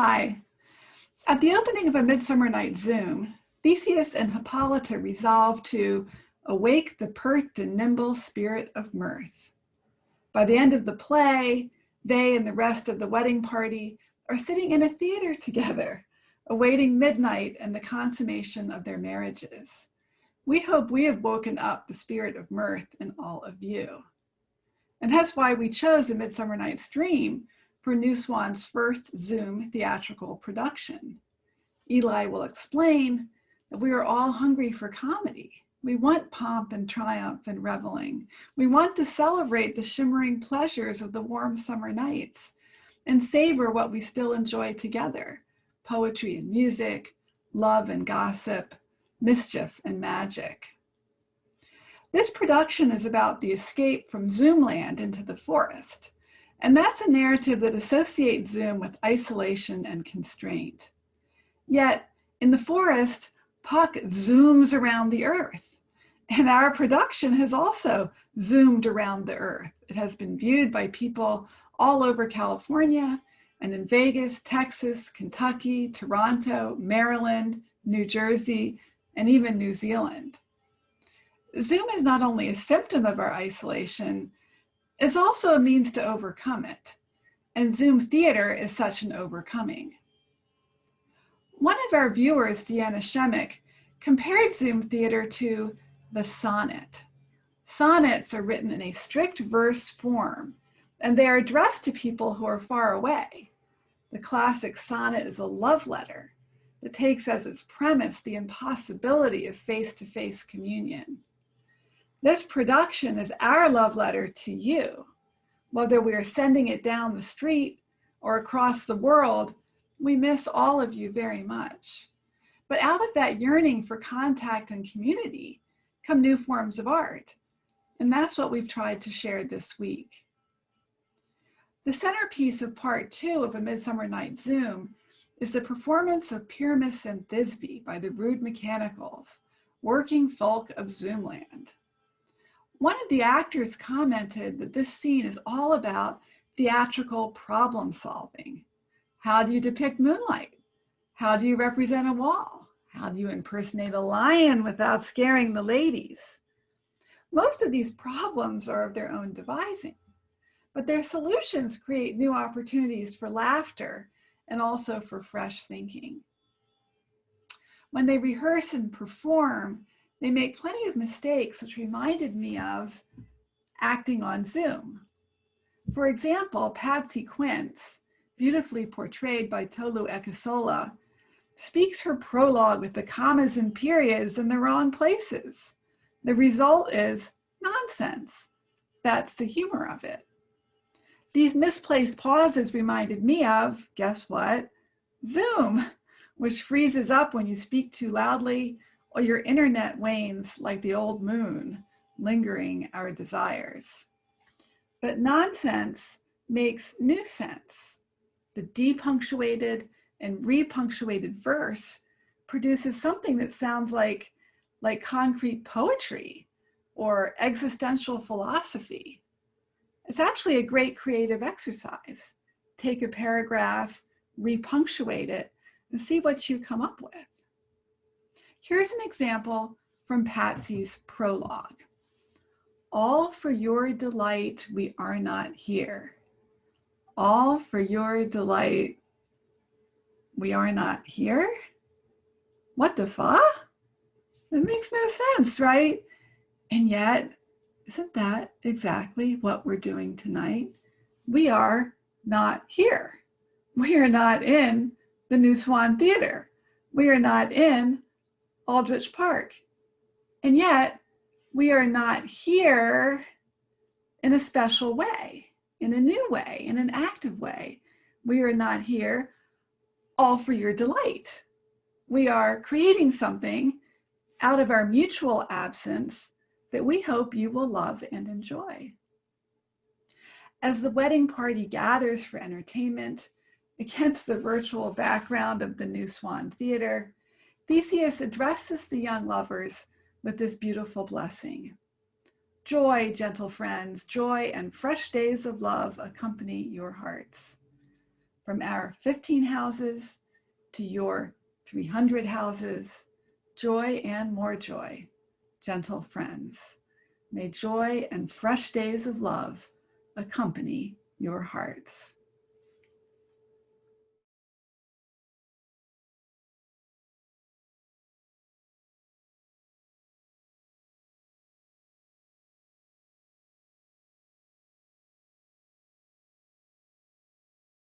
Hi. At the opening of A Midsummer Night's Zoom, Theseus and Hippolyta resolve to awake the pert and nimble spirit of mirth. By the end of the play, they and the rest of the wedding party are sitting in a theater together, awaiting midnight and the consummation of their marriages. We hope we have woken up the spirit of mirth in all of you. And that's why we chose A Midsummer Night's Dream for New Swan's first Zoom theatrical production. Eli will explain that we are all hungry for comedy. We want pomp and triumph and reveling. We want to celebrate the shimmering pleasures of the warm summer nights and savor what we still enjoy together: poetry and music, love and gossip, mischief and magic. This production is about the escape from Zoomland into the forest, and that's a narrative that associates Zoom with isolation and constraint. Yet, in the forest, Puck zooms around the earth, and our production has also zoomed around the earth. It has been viewed by people all over California and in Vegas, Texas, Kentucky, Toronto, Maryland, New Jersey, and even New Zealand. Zoom is not only a symptom of our isolation, it's also a means to overcome it. And Zoom theater is such an overcoming. One of our viewers, Deanna Shemick, compared Zoom theater to the sonnet. Sonnets are written in a strict verse form, and they are addressed to people who are far away. The classic sonnet is a love letter that takes as its premise the impossibility of face-to-face communion. This production is our love letter to you. Whether we are sending it down the street or across the world, we miss all of you very much. But out of that yearning for contact and community come new forms of art. And that's what we've tried to share this week. The centerpiece of part 2 of A Midsummer Night's Zoom is the performance of Pyramus and Thisbe by the Rude Mechanicals, working folk of Zoomland. One of the actors commented that this scene is all about theatrical problem solving. How do you depict moonlight? How do you represent a wall? How do you impersonate a lion without scaring the ladies? Most of these problems are of their own devising, but their solutions create new opportunities for laughter and also for fresh thinking. When they rehearse and perform, they make plenty of mistakes, which reminded me of acting on Zoom. For example, Patsy Quince, beautifully portrayed by Tolu Ekesola, speaks her prologue with the commas and periods in the wrong places. The result is nonsense. That's the humor of it. These misplaced pauses reminded me of, guess what? Zoom, which freezes up when you speak too loudly or your internet wanes like the old moon, lingering our desires. But nonsense makes new sense. The depunctuated and repunctuated verse produces something that sounds like concrete poetry or existential philosophy. It's actually a great creative exercise. Take a paragraph, repunctuate it, and see what you come up with. Here's an example from Patsy's prologue. All for your delight, we are not here. All for your delight, we are not here? What the fuck? That makes no sense, right? And yet, isn't that exactly what we're doing tonight? We are not here. We are not in the New Swan Theater. We are not in Aldrich Park. And yet, we are not here in a special way, in a new way, in an active way. We are not here all for your delight. We are creating something out of our mutual absence that we hope you will love and enjoy. As the wedding party gathers for entertainment against the virtual background of the New Swan Theater, Theseus addresses the young lovers with this beautiful blessing. Joy, gentle friends, joy and fresh days of love accompany your hearts. From our 15 houses to your 300 houses, joy and more joy, gentle friends. May joy and fresh days of love accompany your hearts.